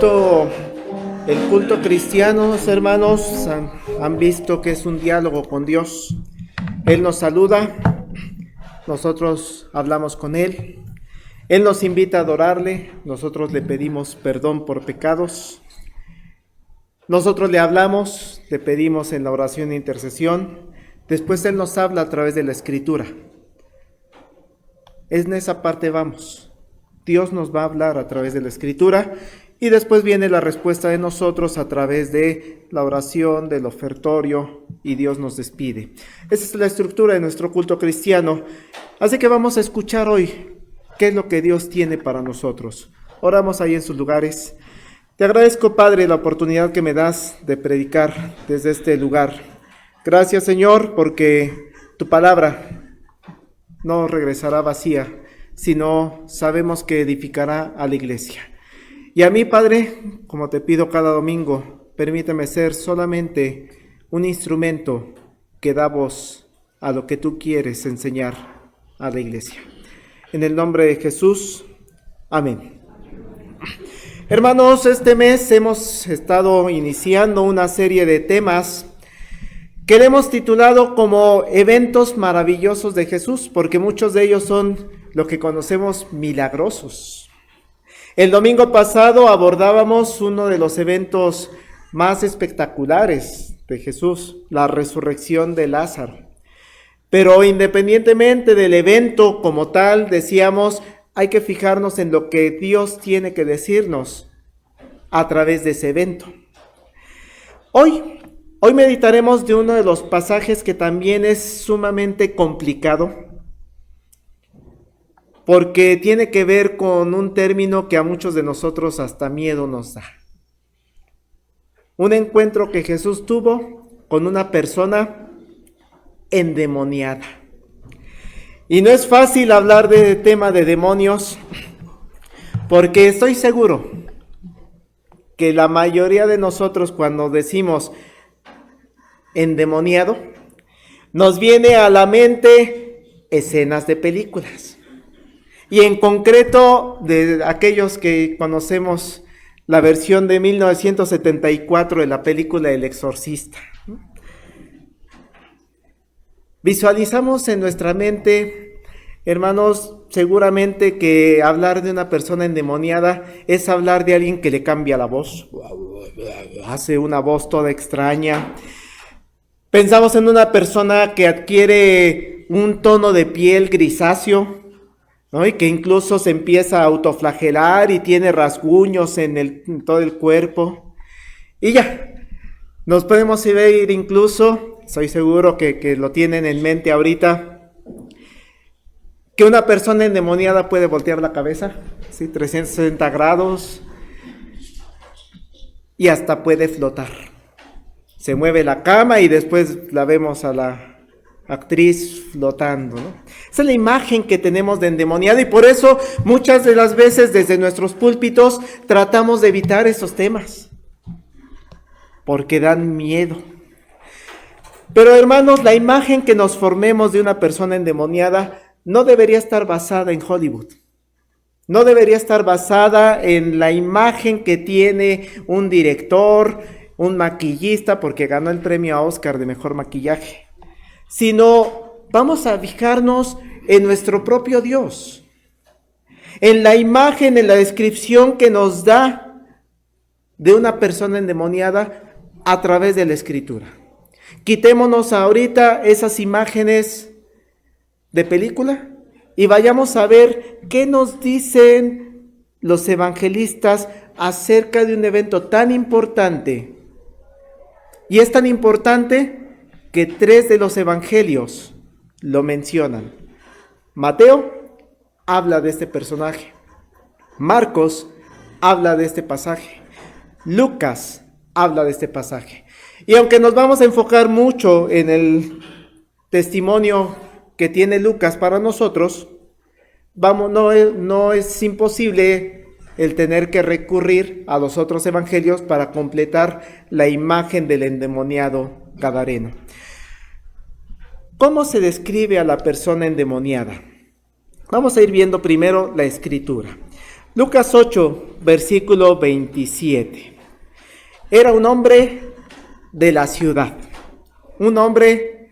El culto cristiano, hermanos, han visto que es un diálogo con Dios. Él nos saluda, nosotros hablamos con Él. Él nos invita a adorarle, nosotros le pedimos perdón por pecados. Nosotros le hablamos, le pedimos en la oración e intercesión. Después Él nos habla a través de la Escritura. En esa parte vamos. Dios nos va a hablar a través de la Escritura y después viene la respuesta de nosotros a través de la oración, del ofertorio, y Dios nos despide. Esa es la estructura de nuestro culto cristiano. Así que vamos a escuchar hoy qué es lo que Dios tiene para nosotros. Oramos ahí en sus lugares. Te agradezco, Padre, la oportunidad que me das de predicar desde este lugar. Gracias, Señor, porque tu palabra no regresará vacía, sino sabemos que edificará a la iglesia. Y a mí, Padre, como te pido cada domingo, permíteme ser solamente un instrumento que da voz a lo que tú quieres enseñar a la iglesia. En el nombre de Jesús, amén. Hermanos, este mes hemos estado iniciando una serie de temas que le hemos titulado como eventos maravillosos de Jesús, porque muchos de ellos son lo que conocemos milagrosos. El domingo pasado abordábamos uno de los eventos más espectaculares de Jesús, la resurrección de Lázaro. Pero independientemente del evento como tal, decíamos, hay que fijarnos en lo que Dios tiene que decirnos a través de ese evento. Hoy meditaremos de uno de los pasajes que también es sumamente complicado, porque tiene que ver con un término que a muchos de nosotros hasta miedo nos da. Un encuentro que Jesús tuvo con una persona endemoniada. Y no es fácil hablar de tema de demonios, porque estoy seguro que la mayoría de nosotros cuando decimos endemoniado, nos viene a la mente escenas de películas. Y en concreto de aquellos que conocemos la versión de 1974 de la película El Exorcista. Visualizamos en nuestra mente, hermanos, seguramente que hablar de una persona endemoniada es hablar de alguien que le cambia la voz, hace una voz toda extraña. Pensamos en una persona que adquiere un tono de piel grisáceo, ¿no? Y que incluso se empieza a autoflagelar y tiene rasguños en todo el cuerpo. Y ya, nos podemos ver incluso, estoy seguro que lo tienen en mente ahorita, que una persona endemoniada puede voltear la cabeza, ¿sí? 360 grados, y hasta puede flotar. Se mueve la cama y después la vemos a la actriz flotando, ¿no? Esa es la imagen que tenemos de endemoniado y por eso muchas de las veces desde nuestros púlpitos tratamos de evitar esos temas, porque dan miedo. Pero hermanos, la imagen que nos formemos de una persona endemoniada no debería estar basada en Hollywood. No debería estar basada en la imagen que tiene un director, un maquillista, porque ganó el premio a Oscar de mejor maquillaje, sino vamos a fijarnos en nuestro propio Dios, en la imagen, en la descripción que nos da de una persona endemoniada a través de la Escritura. Quitémonos ahorita esas imágenes de película y vayamos a ver qué nos dicen los evangelistas acerca de un evento tan importante. Y es tan importante que 3 de los evangelios lo mencionan. Mateo habla de este personaje. Marcos habla de este pasaje. Lucas habla de este pasaje. Y aunque nos vamos a enfocar mucho en el testimonio que tiene Lucas para nosotros, no es imposible el tener que recurrir a los otros evangelios para completar la imagen del endemoniado gadareno. ¿Cómo se describe a la persona endemoniada? Vamos a ir viendo primero la Escritura. Lucas 8, versículo 27. Era un hombre de la ciudad, un hombre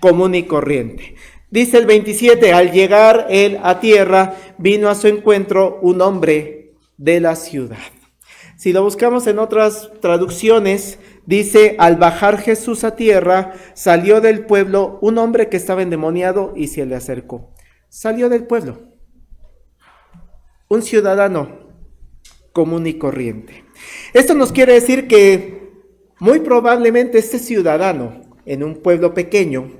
común y corriente. Dice el 27, al llegar él a tierra, vino a su encuentro un hombre de la ciudad. Si lo buscamos en otras traducciones, dice, al bajar Jesús a tierra, salió del pueblo un hombre que estaba endemoniado y se le acercó. Salió del pueblo, un ciudadano común y corriente. Esto nos quiere decir que muy probablemente este ciudadano en un pueblo pequeño,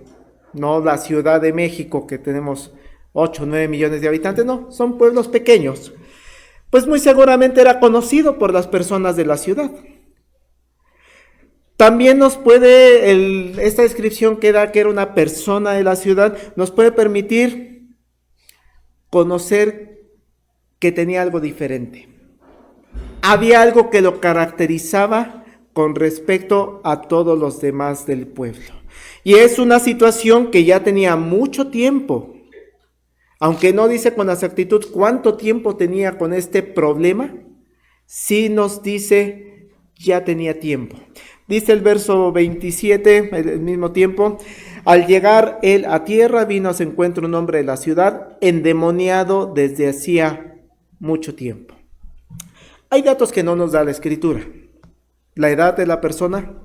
no la Ciudad de México que tenemos 8 o 9 millones de habitantes, no, son pueblos pequeños, pues muy seguramente era conocido por las personas de la ciudad. También nos puede, esta descripción que da que era una persona de la ciudad, nos puede permitir conocer que tenía algo diferente. Había algo que lo caracterizaba con respecto a todos los demás del pueblo. Y es una situación que ya tenía mucho tiempo. Aunque no dice con exactitud cuánto tiempo tenía con este problema, sí nos dice ya tenía tiempo. Dice el verso 27, al mismo tiempo, al llegar él a tierra, vino a su encuentro un hombre de la ciudad, endemoniado desde hacía mucho tiempo. Hay datos que no nos da la Escritura. La edad de la persona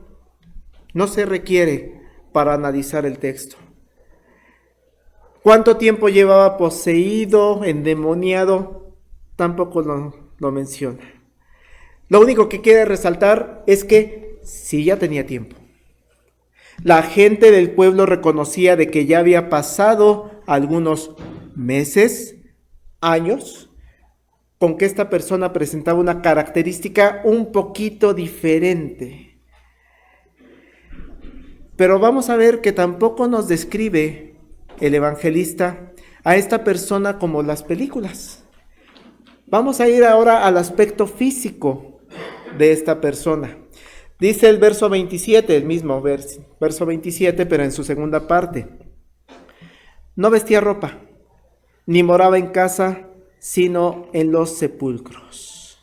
no se requiere para analizar el texto. ¿Cuánto tiempo llevaba poseído, endemoniado? Tampoco lo menciona. Lo único que quiere resaltar es que sí ya tenía tiempo. La gente del pueblo reconocía de que ya había pasado algunos meses, años, con que esta persona presentaba una característica un poquito diferente. Pero vamos a ver que tampoco nos describe el evangelista a esta persona como las películas. Vamos a ir ahora al aspecto físico de esta persona. Dice el verso 27, el mismo verso 27, pero en su segunda parte. No vestía ropa, ni moraba en casa, sino en los sepulcros.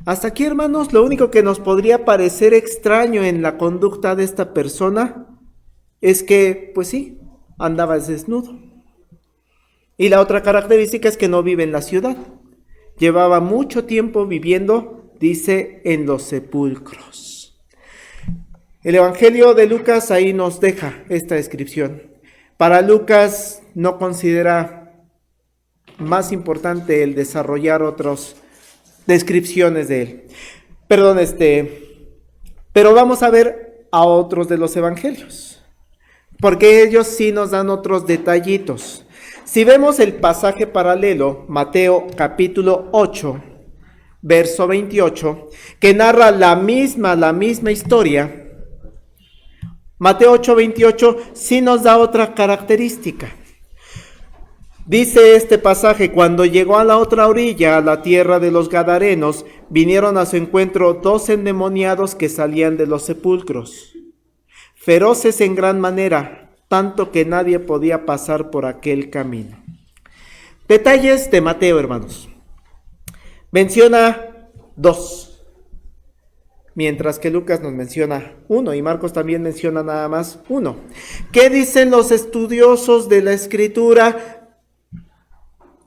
Hasta aquí, hermanos, lo único que nos podría parecer extraño en la conducta de esta persona es que, pues sí, andaba desnudo. Y la otra característica es que no vive en la ciudad. Llevaba mucho tiempo viviendo, dice, en los sepulcros. El Evangelio de Lucas ahí nos deja esta descripción. Para Lucas no considera más importante el desarrollar otras descripciones de él. Pero vamos a ver a otros de los evangelios, porque ellos sí nos dan otros detallitos. Si vemos el pasaje paralelo, Mateo capítulo 8, verso 28, que narra la misma historia, Mateo 8, 28 sí nos da otra característica. Dice este pasaje, cuando llegó a la otra orilla, a la tierra de los Gadarenos, vinieron a su encuentro 2 endemoniados que salían de los sepulcros, feroces en gran manera, tanto que nadie podía pasar por aquel camino. Detalles de Mateo, hermanos. Menciona 2, mientras que Lucas nos menciona 1 y Marcos también menciona nada más 1. ¿Qué dicen los estudiosos de la Escritura?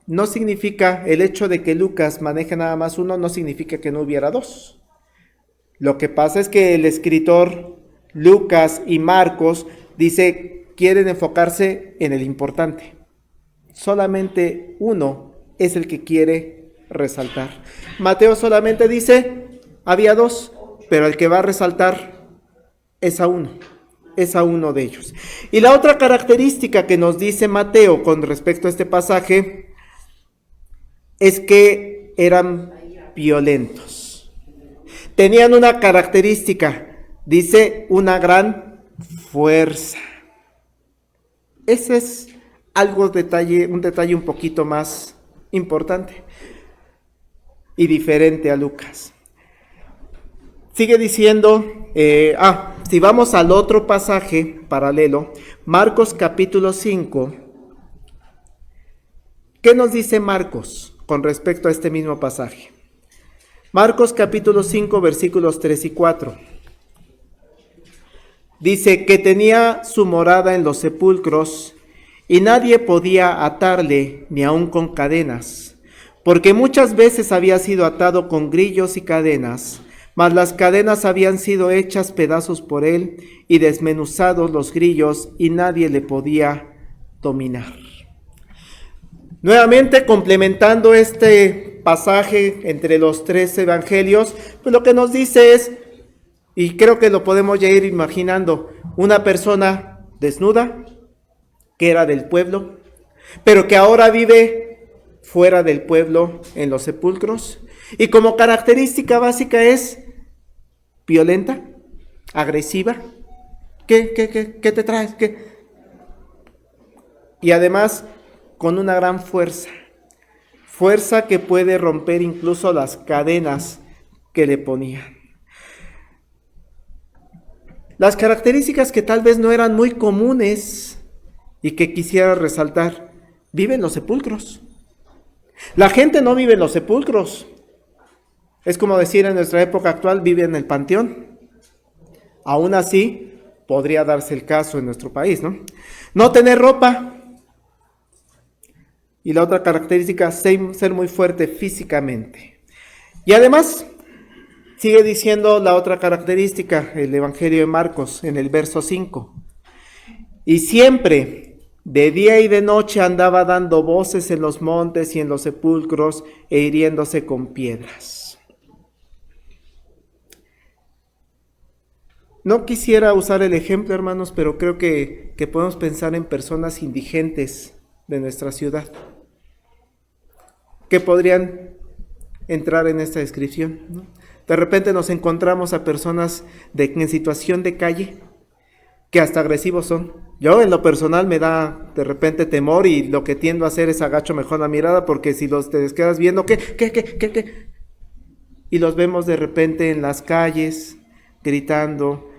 No significa, el hecho de que Lucas maneje nada más 1, no significa que no hubiera 2. Lo que pasa es que el escritor Lucas y Marcos quieren enfocarse en el importante. Solamente 1 es el que quiere resaltar. Mateo solamente dice, había 2, pero el que va a resaltar es a 1. Es a uno de ellos. Y la otra característica que nos dice Mateo con respecto a este pasaje es que eran violentos. Tenían una característica, dice, una gran fuerza. Ese es un detalle un poquito más importante y diferente a Lucas. Sigue diciendo, si vamos al otro pasaje paralelo, Marcos capítulo 5, ¿qué nos dice Marcos? con respecto a este mismo pasaje. Marcos capítulo 5, versículos 3 y 4. Dice que tenía su morada en los sepulcros y nadie podía atarle ni aun con cadenas, porque muchas veces había sido atado con grillos y cadenas, mas las cadenas habían sido hechas pedazos por él y desmenuzados los grillos y nadie le podía dominar. Nuevamente complementando este pasaje entre los tres evangelios, pues lo que nos dice es, y creo que lo podemos ya ir imaginando, una persona desnuda, que era del pueblo, pero que ahora vive fuera del pueblo en los sepulcros, y como característica básica es violenta, agresiva. ¿Qué te traes? ¿Qué? Y además con una gran fuerza que puede romper incluso las cadenas que le ponían. Las características que tal vez no eran muy comunes y que quisiera resaltar, vive en los sepulcros. La gente no vive en los sepulcros. Es como decir en nuestra época actual, vive en el panteón. Aún así, podría darse el caso en nuestro país, ¿no? No tener ropa. Y la otra característica, ser muy fuerte físicamente. Y además, sigue diciendo la otra característica, el Evangelio de Marcos, en el verso 5. Y siempre, de día y de noche, andaba dando voces en los montes y en los sepulcros e hiriéndose con piedras. No quisiera usar el ejemplo, hermanos, pero creo que podemos pensar en personas indigentes de nuestra ciudad que podrían entrar en esta descripción, ¿no? De repente nos encontramos a personas en situación de calle que hasta agresivos son. Yo en lo personal me da de repente temor y lo que tiendo a hacer es agacho mejor la mirada porque si te quedas viendo, ¿qué? Y los vemos de repente en las calles gritando.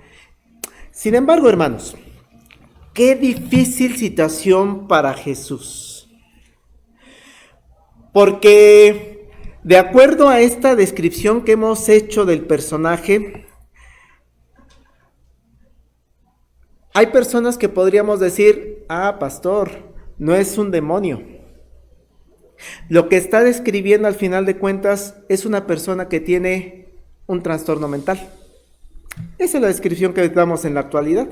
Sin embargo, hermanos, qué difícil situación para Jesús. Porque de acuerdo a esta descripción que hemos hecho del personaje, hay personas que podríamos decir, pastor, no es un demonio. Lo que está describiendo al final de cuentas es una persona que tiene un trastorno mental. Esa es la descripción que damos en la actualidad.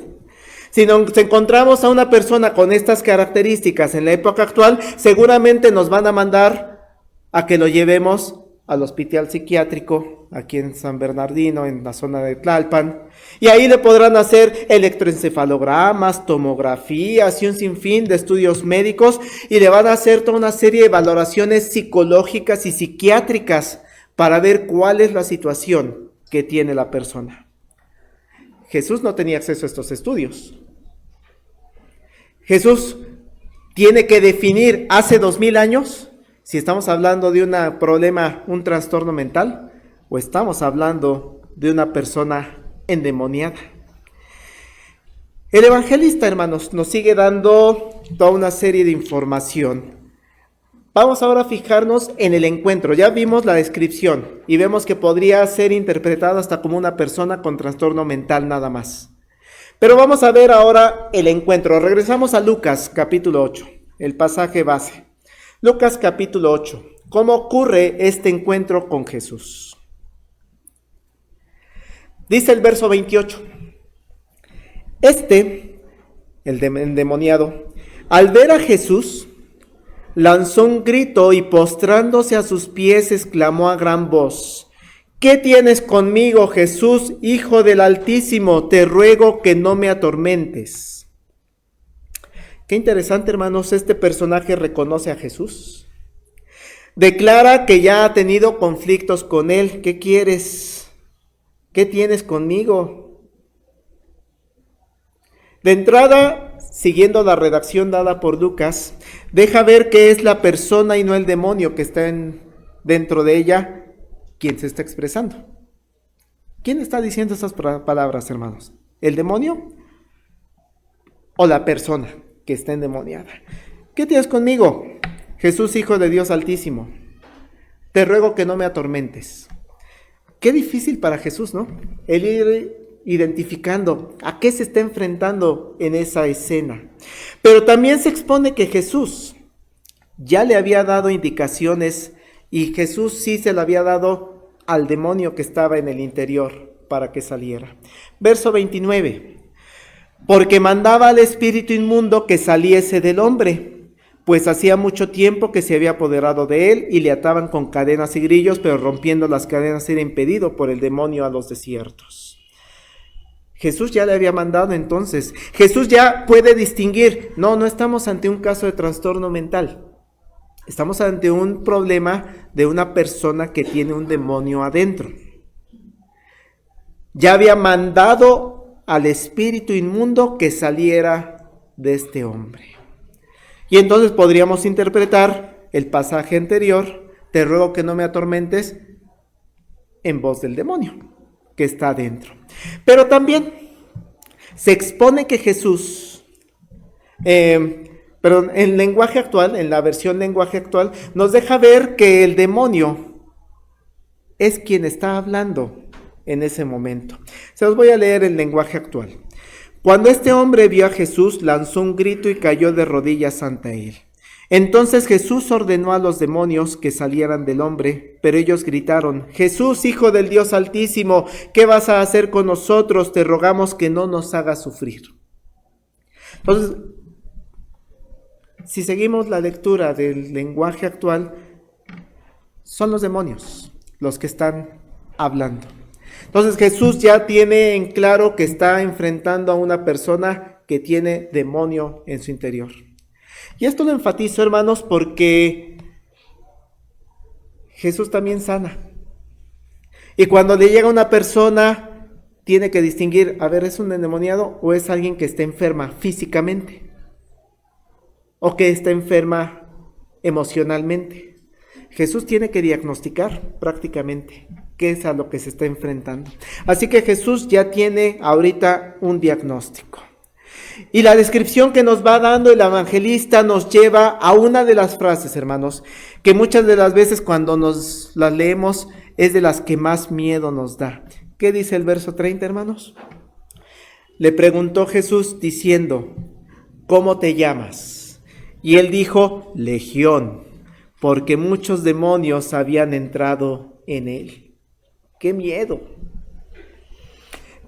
Si nos encontramos a una persona con estas características en la época actual, seguramente nos van a mandar a que lo llevemos al hospital psiquiátrico, aquí en San Bernardino, en la zona de Tlalpan, y ahí le podrán hacer electroencefalogramas, tomografías y un sinfín de estudios médicos, y le van a hacer toda una serie de valoraciones psicológicas y psiquiátricas para ver cuál es la situación que tiene la persona. Jesús no tenía acceso a estos estudios. Jesús tiene que definir hace 2000 años si estamos hablando de un problema, un trastorno mental, o estamos hablando de una persona endemoniada. El evangelista, hermanos, nos sigue dando toda una serie de información. Vamos ahora a fijarnos en el encuentro. Ya vimos la descripción y vemos que podría ser interpretado hasta como una persona con trastorno mental nada más. Pero vamos a ver ahora el encuentro. Regresamos a Lucas capítulo 8, el pasaje base. Lucas capítulo 8. ¿Cómo ocurre este encuentro con Jesús? Dice el verso 28. El endemoniado, al ver a Jesús, lanzó un grito y postrándose a sus pies exclamó a gran voz: ¿Qué tienes conmigo, Jesús, Hijo del Altísimo? Te ruego que no me atormentes. Qué interesante, hermanos, este personaje reconoce a Jesús. Declara que ya ha tenido conflictos con él. ¿Qué quieres? ¿Qué tienes conmigo? De entrada, siguiendo la redacción dada por Lucas, deja ver que es la persona y no el demonio que está dentro de ella quien se está expresando. ¿Quién está diciendo estas palabras, hermanos? ¿El demonio o la persona que está endemoniada? ¿Qué tienes conmigo? Jesús, Hijo de Dios Altísimo. te ruego que no me atormentes. Qué difícil para Jesús, ¿no? El ir identificando a qué se está enfrentando en esa escena. Pero también se expone que Jesús ya le había dado indicaciones y Jesús sí se le había dado al demonio que estaba en el interior para que saliera. Verso 29. Porque mandaba al espíritu inmundo que saliese del hombre, pues hacía mucho tiempo que se había apoderado de él y le ataban con cadenas y grillos, pero rompiendo las cadenas era impedido por el demonio a los desiertos. Jesús ya le había mandado entonces. Jesús ya puede distinguir. No estamos ante un caso de trastorno mental. Estamos ante un problema de una persona que tiene un demonio adentro. Ya había mandado al espíritu inmundo que saliera de este hombre. Y entonces podríamos interpretar el pasaje anterior, te ruego que no me atormentes, en voz del demonio que está adentro. Pero también se expone que Jesús, pero en lenguaje actual, en la versión lenguaje actual, nos deja ver que el demonio es quien está hablando en ese momento. Se los voy a leer el lenguaje actual. Cuando este hombre vio a Jesús, lanzó un grito y cayó de rodillas ante él. Entonces Jesús ordenó a los demonios que salieran del hombre, pero ellos gritaron: Jesús, Hijo del Dios Altísimo, ¿qué vas a hacer con nosotros? Te rogamos que no nos hagas sufrir. Entonces, si seguimos la lectura del lenguaje actual, son los demonios los que están hablando. Entonces Jesús ya tiene en claro que está enfrentando a una persona que tiene demonio en su interior. Y esto lo enfatizo, hermanos, porque Jesús también sana. Y cuando le llega una persona, tiene que distinguir, a ver, ¿es un endemoniado o es alguien que está enferma físicamente? ¿O que está enferma emocionalmente? Jesús tiene que diagnosticar prácticamente qué es a lo que se está enfrentando. Así que Jesús ya tiene ahorita un diagnóstico. Y la descripción que nos va dando el evangelista nos lleva a una de las frases, hermanos, que muchas de las veces cuando nos las leemos es de las que más miedo nos da. ¿Qué dice el verso 30, hermanos? Le preguntó Jesús diciendo: ¿cómo te llamas? Y él dijo: Legión, porque muchos demonios habían entrado en él. ¡Qué miedo!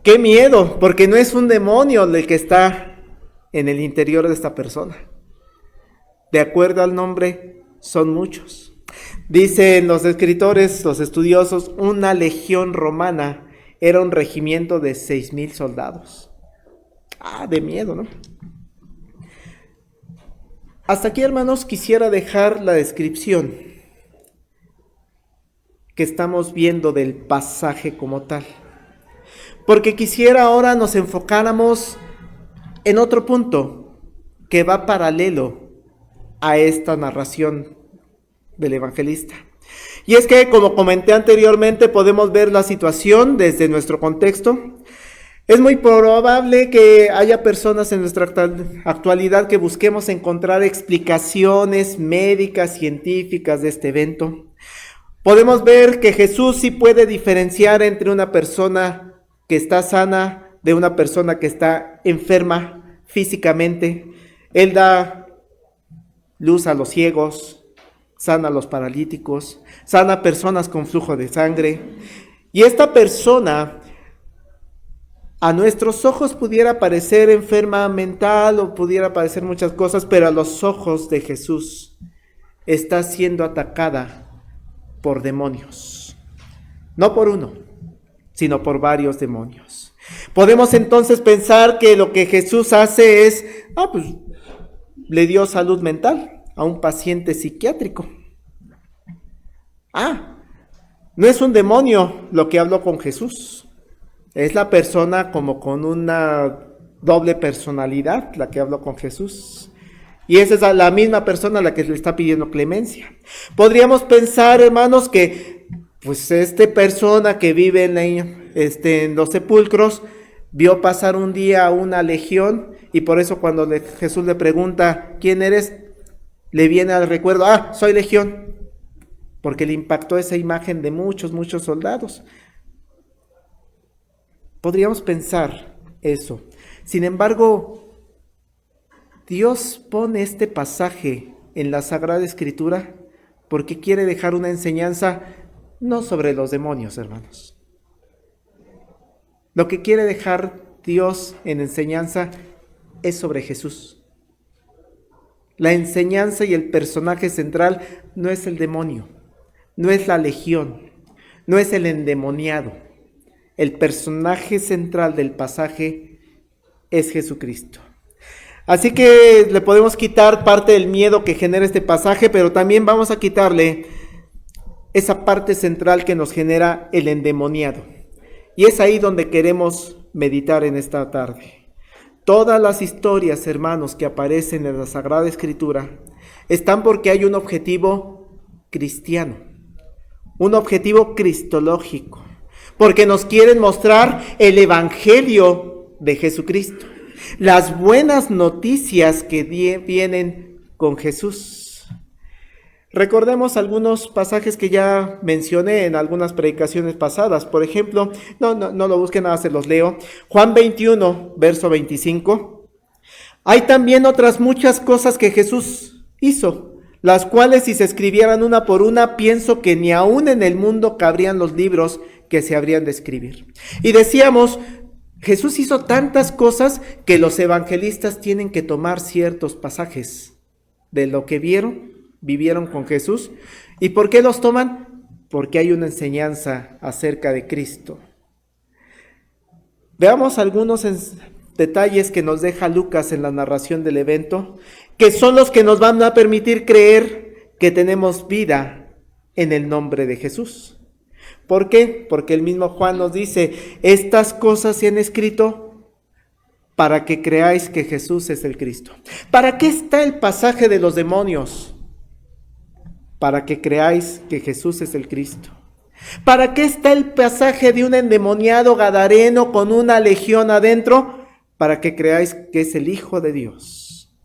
¡Qué miedo! Porque no es un demonio el que está en el interior de esta persona. De acuerdo al nombre, son muchos. Dicen los escritores, los estudiosos, una legión romana era un regimiento de 6,000 soldados. De miedo, ¿no? Hasta aquí, hermanos, quisiera dejar la descripción que estamos viendo del pasaje como tal, porque quisiera ahora nos enfocáramos en otro punto que va paralelo a esta narración del evangelista. Y es que, como comenté anteriormente, podemos ver la situación desde nuestro contexto. Es muy probable que haya personas en nuestra actualidad que busquemos encontrar explicaciones médicas, científicas de este evento. Podemos ver que Jesús sí puede diferenciar entre una persona que está sana de una persona que está enferma físicamente. Él da luz a los ciegos, sana a los paralíticos, sana a personas con flujo de sangre. Y esta persona, a nuestros ojos pudiera parecer enferma mental o pudiera parecer muchas cosas, pero a los ojos de Jesús está siendo atacada por demonios. No por uno, sino por varios demonios. Podemos entonces pensar que lo que Jesús hace es, le dio salud mental a un paciente psiquiátrico. No es un demonio lo que habló con Jesús. Es la persona como con una doble personalidad la que habló con Jesús. Y esa es la misma persona a la que le está pidiendo clemencia. Podríamos pensar, hermanos, que esta persona que vive en los sepulcros vio pasar un día a una legión y por eso cuando Jesús le pregunta ¿quién eres? Le viene al recuerdo, soy legión. porque le impactó esa imagen de muchos, muchos soldados. Podríamos pensar eso. Sin embargo, Dios pone este pasaje en la Sagrada Escritura porque quiere dejar una enseñanza no sobre los demonios, hermanos. Lo que quiere dejar Dios en enseñanza es sobre Jesús. La enseñanza y el personaje central no es el demonio, no es la legión, no es el endemoniado. El personaje central del pasaje es Jesucristo. Así que le podemos quitar parte del miedo que genera este pasaje, pero también vamos a quitarle esa parte central que nos genera el endemoniado. Y es ahí donde queremos meditar en esta tarde. Todas las historias, hermanos, que aparecen en la Sagrada Escritura están porque hay un objetivo cristiano, un objetivo cristológico, porque nos quieren mostrar el Evangelio de Jesucristo, las buenas noticias que vienen con Jesús. Recordemos algunos pasajes que ya mencioné en algunas predicaciones pasadas. Por ejemplo, no lo busquen, nada, se los leo. Juan 21, verso 25. Hay también otras muchas cosas que Jesús hizo, las cuales si se escribieran una por una, pienso que ni aún en el mundo cabrían los libros que se habrían de escribir. Y decíamos, Jesús hizo tantas cosas que los evangelistas tienen que tomar ciertos pasajes de lo que vivieron con Jesús. ¿Y por qué los toman? Porque hay una enseñanza acerca de Cristo. Veamos algunos detalles que nos deja Lucas en la narración del evento, que son los que nos van a permitir creer que tenemos vida en el nombre de Jesús. ¿Por qué? Porque el mismo Juan nos dice, estas cosas se han escrito para que creáis que Jesús es el Cristo. ¿Para qué está el pasaje de los demonios? Para que creáis que Jesús es el Cristo. ¿Para qué está el pasaje de un endemoniado gadareno con una legión adentro? Para que creáis que es el Hijo de Dios.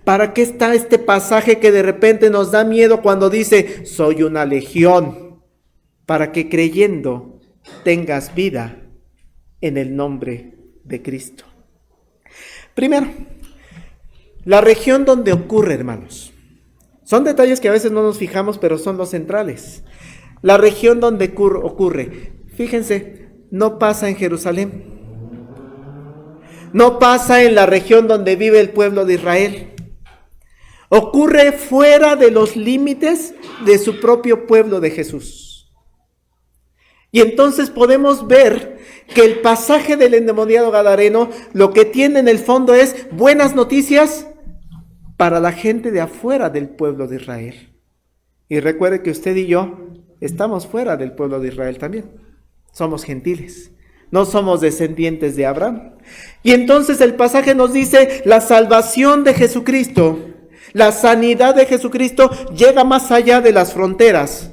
¿Para qué está este pasaje que de repente nos da miedo cuando dice, soy una legión? Para que creyendo tengas vida en el nombre de Cristo. Primero, la región donde ocurre, hermanos. Son detalles que a veces no nos fijamos, pero son los centrales. La región donde ocurre, fíjense, no pasa en Jerusalén. No pasa en la región donde vive el pueblo de Israel. Ocurre fuera de los límites de su propio pueblo de Jesús. Y entonces podemos ver que el pasaje del endemoniado gadareno lo que tiene en el fondo es buenas noticias para la gente de afuera del pueblo de Israel. Y recuerde que usted y yo estamos fuera del pueblo de Israel también. Somos gentiles, no somos descendientes de Abraham. Y entonces el pasaje nos dice, la salvación de Jesucristo, la sanidad de Jesucristo llega más allá de las fronteras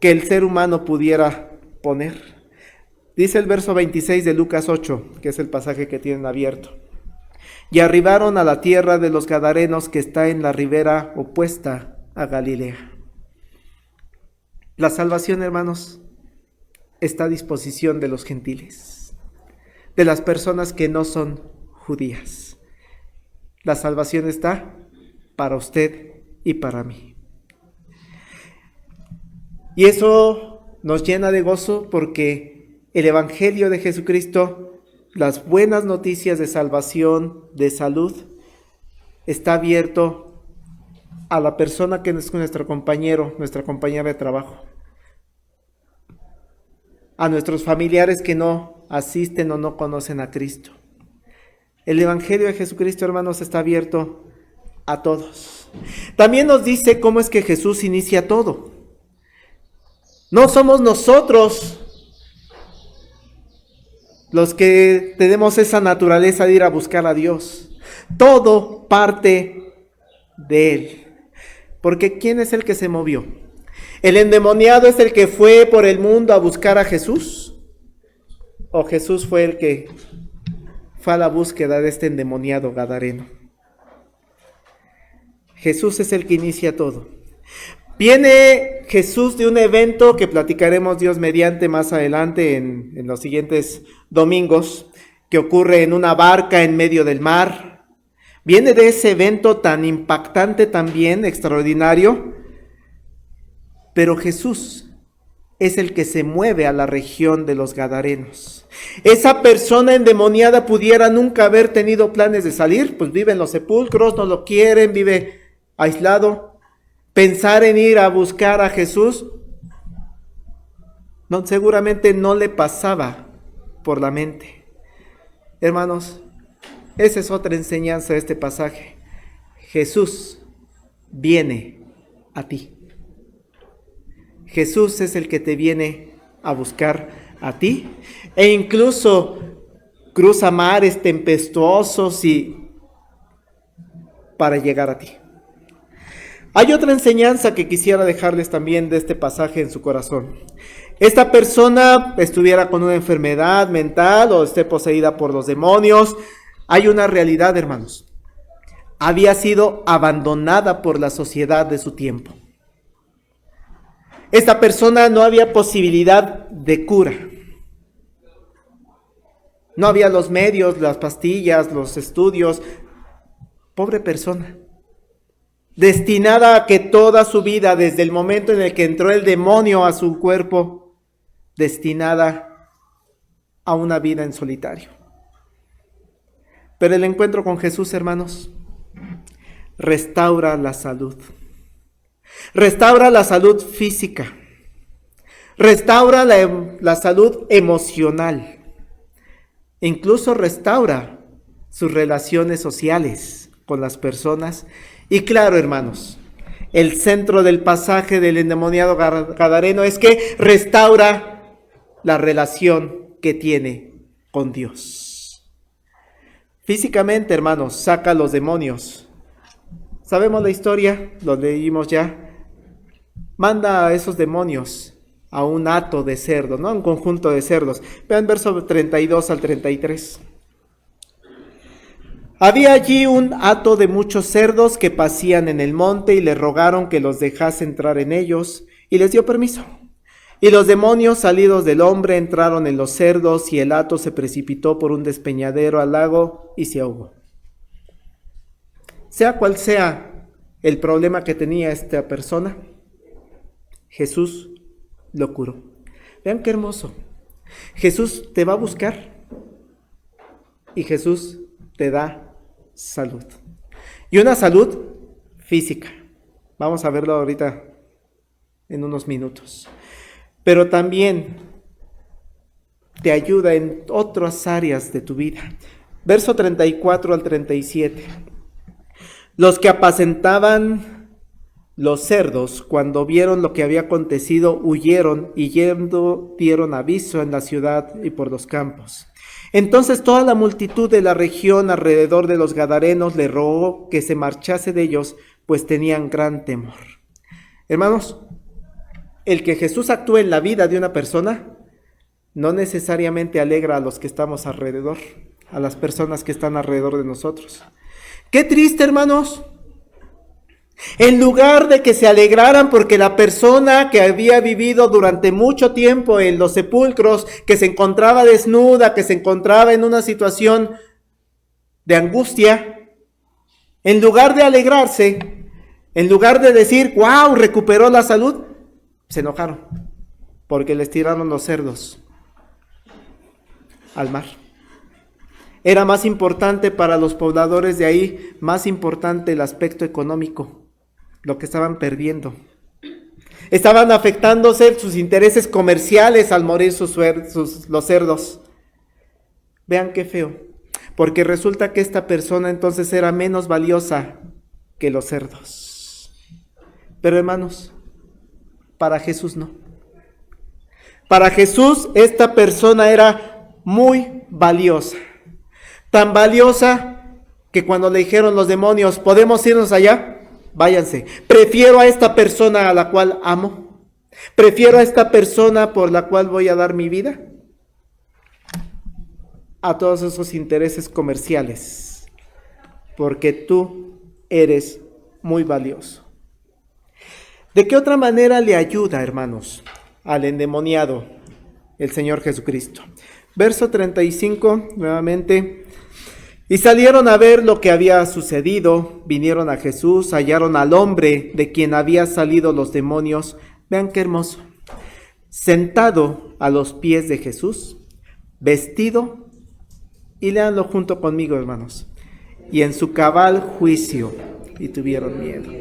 que el ser humano pudiera poner. Dice el verso 26 de Lucas 8, que es el pasaje que tienen abierto. Y arribaron a la tierra de los Gadarenos, que está en la ribera opuesta a Galilea. La salvación, hermanos, está a disposición de los gentiles, de las personas que no son judías. La salvación está para usted y para mí. Y eso nos llena de gozo porque el Evangelio de Jesucristo, las buenas noticias de salvación, de salud, está abierto a la persona que es nuestro compañero, nuestra compañera de trabajo, a nuestros familiares que no asisten o no conocen a Cristo. El Evangelio de Jesucristo, hermanos, está abierto a todos. También nos dice cómo es que Jesús inicia todo. No somos nosotros los que tenemos esa naturaleza de ir a buscar a Dios. Todo parte de Él. Porque ¿quién es el que se movió? ¿El endemoniado es el que fue por el mundo a buscar a Jesús? ¿O Jesús fue el que fue a la búsqueda de este endemoniado gadareno? Jesús es el que inicia todo. Viene Jesús de un evento que platicaremos Dios mediante más adelante en los siguientes domingos, que ocurre en una barca en medio del mar. Viene de ese evento tan impactante también, extraordinario, pero Jesús es el que se mueve a la región de los Gadarenos. Esa persona endemoniada pudiera nunca haber tenido planes de salir, pues vive en los sepulcros, no lo quieren, vive aislado. Pensar en ir a buscar a Jesús, no, seguramente no le pasaba por la mente. Hermanos, esa es otra enseñanza de este pasaje. Jesús viene a ti. Jesús es el que te viene a buscar a ti, e incluso cruza mares tempestuosos para llegar a ti. Hay otra enseñanza que quisiera dejarles también de este pasaje en su corazón. Esta persona estuviera con una enfermedad mental o esté poseída por los demonios. Hay una realidad, hermanos. Había sido abandonada por la sociedad de su tiempo. Esta persona no había posibilidad de cura. No había los medios, las pastillas, los estudios. Pobre persona. Destinada a que toda su vida, desde el momento en el que entró el demonio a su cuerpo, destinada a una vida en solitario. Pero el encuentro con Jesús, hermanos, restaura la salud. Restaura la salud física. Restaura la salud emocional. Incluso restaura sus relaciones sociales con las personas. Y claro, hermanos, el centro del pasaje del endemoniado gadareno es que restaura la relación que tiene con Dios. Físicamente, hermanos, saca a los demonios. Sabemos la historia, lo leímos ya. Manda a esos demonios a un hato de cerdos, ¿no? Un conjunto de cerdos. Vean versos 32 al 33. Había allí un hato de muchos cerdos que pacían en el monte y le rogaron que los dejase entrar en ellos, y les dio permiso. Y los demonios salidos del hombre entraron en los cerdos, y el hato se precipitó por un despeñadero al lago y se ahogó. Sea cual sea el problema que tenía esta persona, Jesús lo curó. Vean qué hermoso. Jesús te va a buscar y Jesús te da salud. Y una salud física. Vamos a verlo ahorita en unos minutos. Pero también te ayuda en otras áreas de tu vida. Verso 34 al 37. Los que apacentaban los cerdos, cuando vieron lo que había acontecido, huyeron y yendo dieron aviso en la ciudad y por los campos. Entonces toda la multitud de la región alrededor de los Gadarenos le rogó que se marchase de ellos, pues tenían gran temor. Hermanos, el que Jesús actúe en la vida de una persona no necesariamente alegra a los que estamos alrededor, a las personas que están alrededor de nosotros. ¡Qué triste, hermanos! En lugar de que se alegraran porque la persona que había vivido durante mucho tiempo en los sepulcros, que se encontraba desnuda, que se encontraba en una situación de angustia, en lugar de alegrarse, en lugar de decir, ¡wow!, recuperó la salud, se enojaron porque les tiraron los cerdos al mar. Era más importante para los pobladores de ahí, más importante el aspecto económico, lo que estaban perdiendo. Estaban afectándose sus intereses comerciales al morir los cerdos. Vean qué feo, porque resulta que esta persona entonces era menos valiosa que los cerdos. Pero hermanos, para Jesús no. Para Jesús esta persona era muy valiosa. Tan valiosa que cuando le dijeron los demonios, ¿podemos irnos allá? Váyanse. Prefiero a esta persona a la cual amo. Prefiero a esta persona por la cual voy a dar mi vida a todos esos intereses comerciales. Porque tú eres muy valioso. ¿De qué otra manera le ayuda, hermanos, al endemoniado el Señor Jesucristo? Verso 35, nuevamente. Y salieron a ver lo que había sucedido, vinieron a Jesús, hallaron al hombre de quien había salido los demonios. Vean qué hermoso. Sentado a los pies de Jesús, vestido, y léanlo junto conmigo, hermanos, y en su cabal juicio, y tuvieron miedo.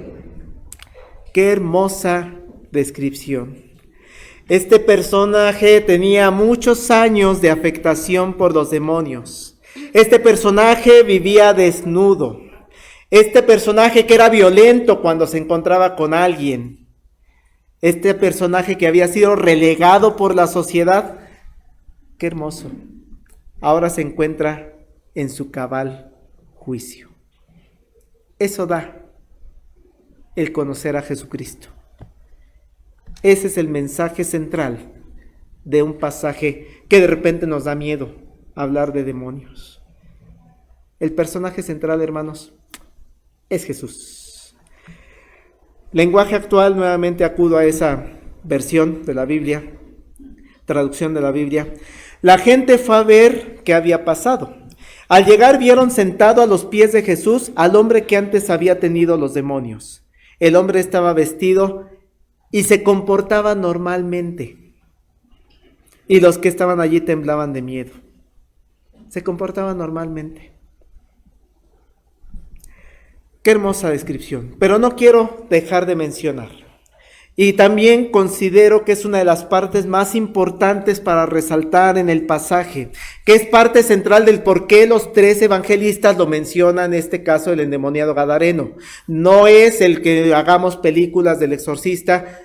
Qué hermosa descripción. Este personaje tenía muchos años de afectación por los demonios. Este personaje vivía desnudo. Este personaje que era violento cuando se encontraba con alguien. Este personaje que había sido relegado por la sociedad. Qué hermoso. Ahora se encuentra en su cabal juicio. Eso da el conocer a Jesucristo. Ese es el mensaje central de un pasaje que de repente nos da miedo, hablar de demonios. El personaje central, hermanos, es Jesús. Lenguaje actual, nuevamente acudo a esa versión de la Biblia, traducción de la Biblia. La gente fue a ver qué había pasado. Al llegar vieron sentado a los pies de Jesús al hombre que antes había tenido los demonios. El hombre estaba vestido y se comportaba normalmente. Y los que estaban allí temblaban de miedo. Se comportaba normalmente. Qué hermosa descripción. Pero no quiero dejar de mencionar. Y también considero que es una de las partes más importantes para resaltar en el pasaje, que es parte central del por qué los 3 evangelistas lo mencionan, en este caso el endemoniado gadareno. No es el que hagamos películas del exorcista,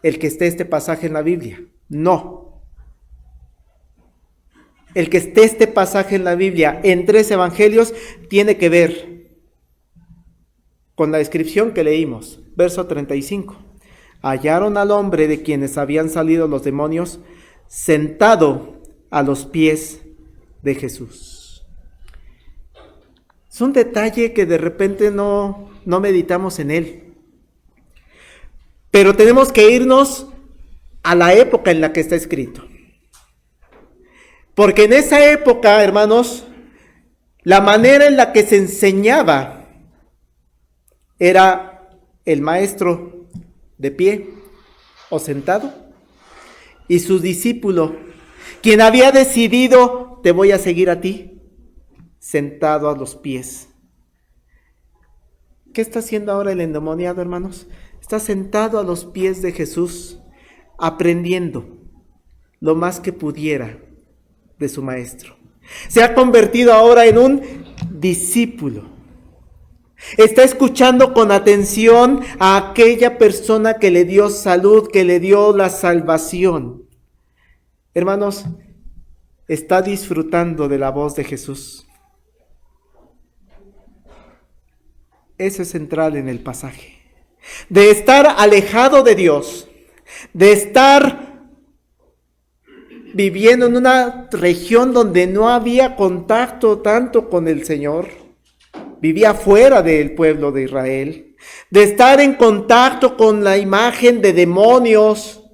el que esté este pasaje en la Biblia. No. El que esté este pasaje en la Biblia en 3 evangelios tiene que ver con la descripción que leímos, verso 35. Hallaron al hombre de quienes habían salido los demonios, sentado a los pies de Jesús. Es un detalle que de repente no meditamos en él. Pero tenemos que irnos a la época en la que está escrito. Porque en esa época, hermanos, la manera en la que se enseñaba era el maestro de pie o sentado, y su discípulo, quien había decidido, te voy a seguir a ti, sentado a los pies. ¿Qué está haciendo ahora el endemoniado, hermanos? Está sentado a los pies de Jesús, aprendiendo lo más que pudiera de su maestro. Se ha convertido ahora en un discípulo. Está escuchando con atención a aquella persona que le dio salud, que le dio la salvación. Hermanos, está disfrutando de la voz de Jesús. Eso es central en el pasaje. De estar alejado de Dios, de estar viviendo en una región donde no había contacto tanto con el Señor, vivía fuera del pueblo de Israel, de estar en contacto con la imagen de demonios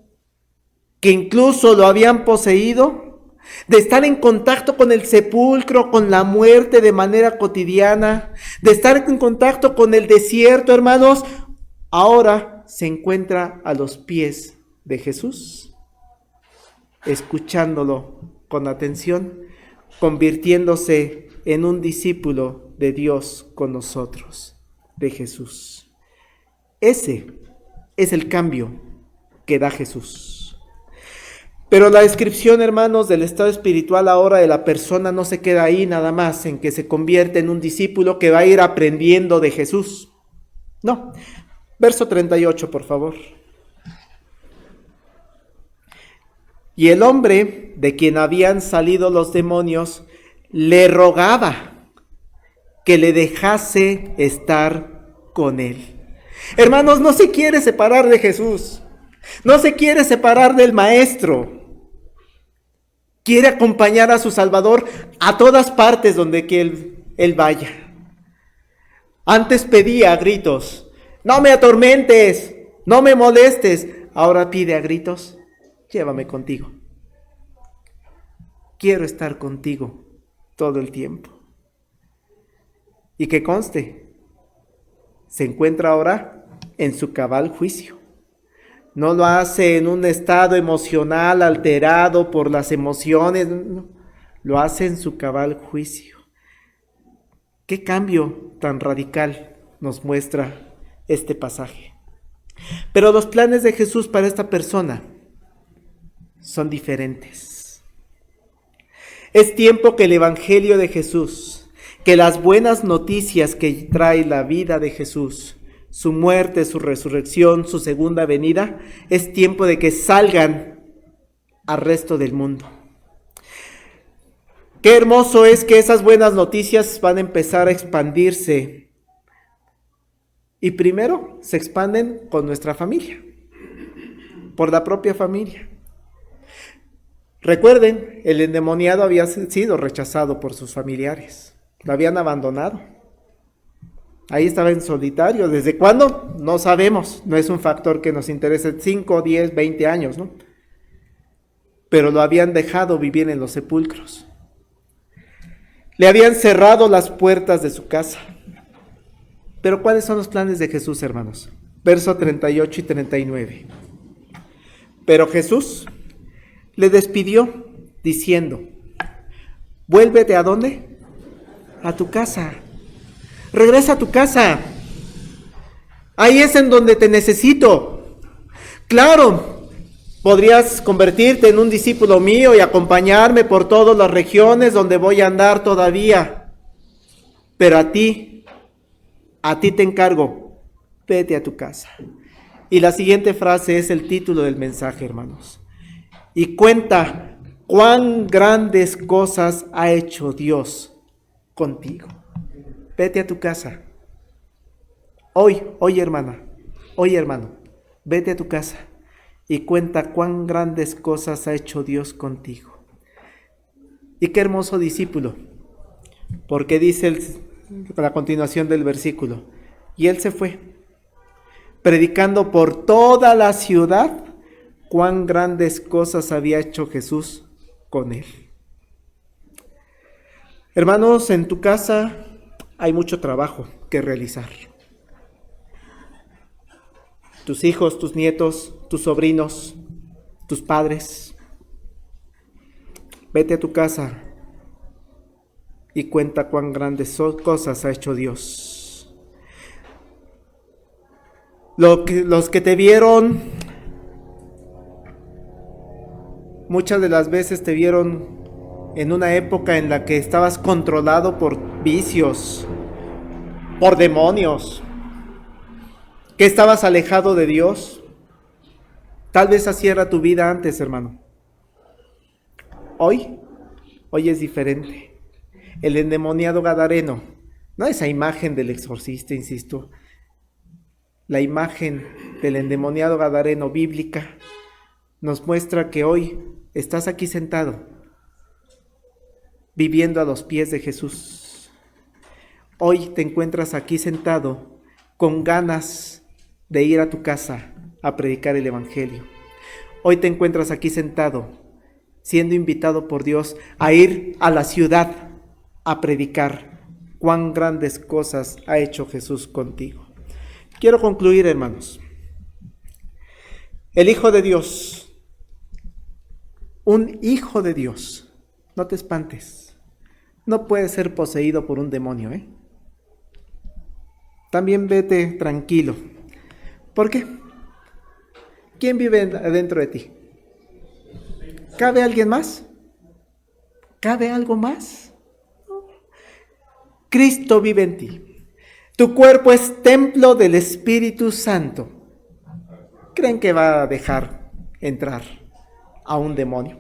que incluso lo habían poseído, de estar en contacto con el sepulcro, con la muerte de manera cotidiana, de estar en contacto con el desierto, hermanos. Ahora se encuentra a los pies de Jesús, escuchándolo con atención, convirtiéndose en un discípulo de Dios con nosotros, de Jesús. Ese es el cambio que da Jesús. Pero la descripción, hermanos, del estado espiritual ahora de la persona no se queda ahí nada más, en que se convierte en un discípulo que va a ir aprendiendo de Jesús. No. Verso 38, por favor. Y el hombre de quien habían salido los demonios le rogaba que le dejase estar con él. Hermanos, no se quiere separar de Jesús. No se quiere separar del Maestro. Quiere acompañar a su Salvador a todas partes donde que él vaya. Antes pedía a gritos, no me atormentes, No me molestes. Ahora pide a gritos, llévame contigo. Quiero estar contigo todo el tiempo. Y que conste, se encuentra ahora en su cabal juicio. No lo hace en un estado emocional alterado por las emociones, no, lo hace en su cabal juicio. ¿Qué cambio tan radical nos muestra este pasaje? Pero los planes de Jesús para esta persona son diferentes. Es tiempo que el Evangelio de Jesús, que las buenas noticias que trae la vida de Jesús, su muerte, su resurrección, su segunda venida, es tiempo de que salgan al resto del mundo. Qué hermoso es que esas buenas noticias van a empezar a expandirse. Y primero se expanden con nuestra familia, por la propia familia. Recuerden, el endemoniado había sido rechazado por sus familiares, lo habían abandonado. Ahí estaba en solitario. ¿Desde cuándo? No sabemos, no es un factor que nos interese, 5, 10, 20 años, ¿no? Pero lo habían dejado vivir en los sepulcros. Le habían cerrado las puertas de su casa. Pero ¿cuáles son los planes de Jesús, hermanos? Verso 38 y 39. Pero Jesús le despidió diciendo, vuélvete ¿a dónde? A tu casa. Regresa a tu casa. Ahí es en donde te necesito. Claro, podrías convertirte en un discípulo mío y acompañarme por todas las regiones donde voy a andar todavía. Pero a ti te encargo, vete a tu casa. Y la siguiente frase es el título del mensaje, hermanos. Y cuenta cuán grandes cosas ha hecho Dios contigo. Vete a tu casa. Hoy hermana, hoy hermano, vete a tu casa y cuenta cuán grandes cosas ha hecho Dios contigo. Y qué hermoso discípulo, porque dice la continuación del versículo, y él se fue, predicando por toda la ciudad cuán grandes cosas había hecho Jesús con él. Hermanos, en tu casa hay mucho trabajo que realizar. Tus hijos, tus nietos, tus sobrinos, tus padres. Vete a tu casa y cuenta cuán grandes cosas ha hecho Dios. Los que te vieron, muchas de las veces te vieron en una época en la que estabas controlado por vicios, por demonios, que estabas alejado de Dios. Tal vez así era tu vida antes, hermano. Hoy es diferente. El endemoniado gadareno, no esa imagen del exorcista, insisto, la imagen del endemoniado gadareno bíblica nos muestra que hoy estás aquí sentado, viviendo a los pies de Jesús. Hoy te encuentras aquí sentado con ganas de ir a tu casa a predicar el Evangelio. Hoy te encuentras aquí sentado, siendo invitado por Dios a ir a la ciudad a predicar cuán grandes cosas ha hecho Jesús contigo. Quiero concluir, hermanos. El Hijo de Dios, un hijo de Dios, no te espantes, no puede ser poseído por un demonio, ¿eh? También vete tranquilo. ¿Por qué? ¿Quién vive dentro de ti? ¿Cabe alguien más? ¿Cabe algo más? Cristo vive en ti. Tu cuerpo es templo del Espíritu Santo. ¿Creen que va a dejar entrar a un demonio?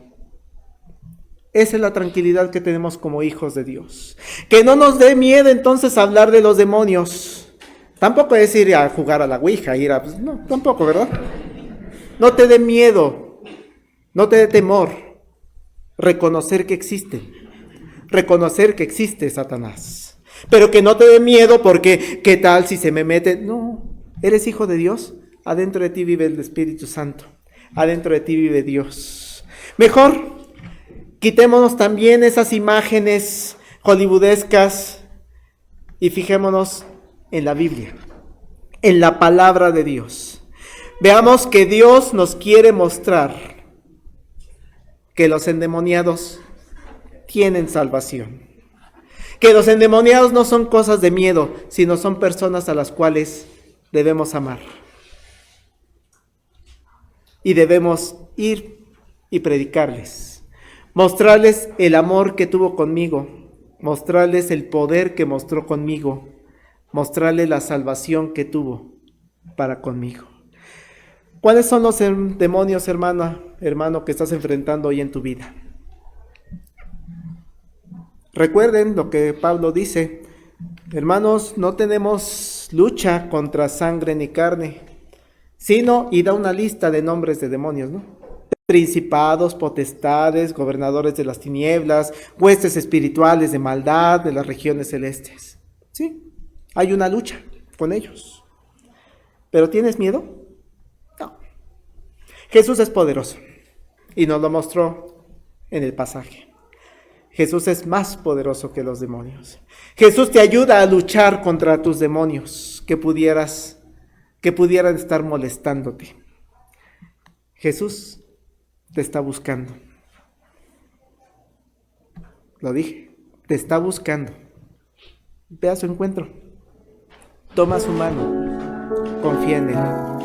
Esa es la tranquilidad que tenemos como hijos de Dios. Que no nos dé miedo entonces hablar de los demonios. Tampoco es ir a jugar a la ouija, no, tampoco, ¿verdad? No te dé miedo, no te dé temor. Reconocer que existe Satanás. Pero que no te dé miedo porque, ¿qué tal si se me mete? No, eres hijo de Dios, adentro de ti vive el Espíritu Santo, adentro de ti vive Dios. Mejor, quitémonos también esas imágenes hollywoodescas y fijémonos en la Biblia, en la palabra de Dios. Veamos que Dios nos quiere mostrar que los endemoniados tienen salvación. Que los endemoniados no son cosas de miedo, sino son personas a las cuales debemos amar. Y debemos ir y predicarles, mostrarles el amor que tuvo conmigo, mostrarles el poder que mostró conmigo, mostrarles la salvación que tuvo para conmigo. ¿Cuáles son los demonios, hermano, que estás enfrentando hoy en tu vida? Recuerden lo que Pablo dice: hermanos, no tenemos lucha contra sangre ni carne, sino, y da una lista de nombres de demonios, ¿no? Principados, potestades, gobernadores de las tinieblas, huestes espirituales de maldad de las regiones celestes. Sí, hay una lucha con ellos. ¿Pero tienes miedo? No. Jesús es poderoso y nos lo mostró en el pasaje. Jesús es más poderoso que los demonios. Jesús te ayuda a luchar contra tus demonios que pudieran estar molestándote. Jesús te está buscando. Lo dije, te está buscando. Ve a su encuentro. Toma su mano. Confía en Él.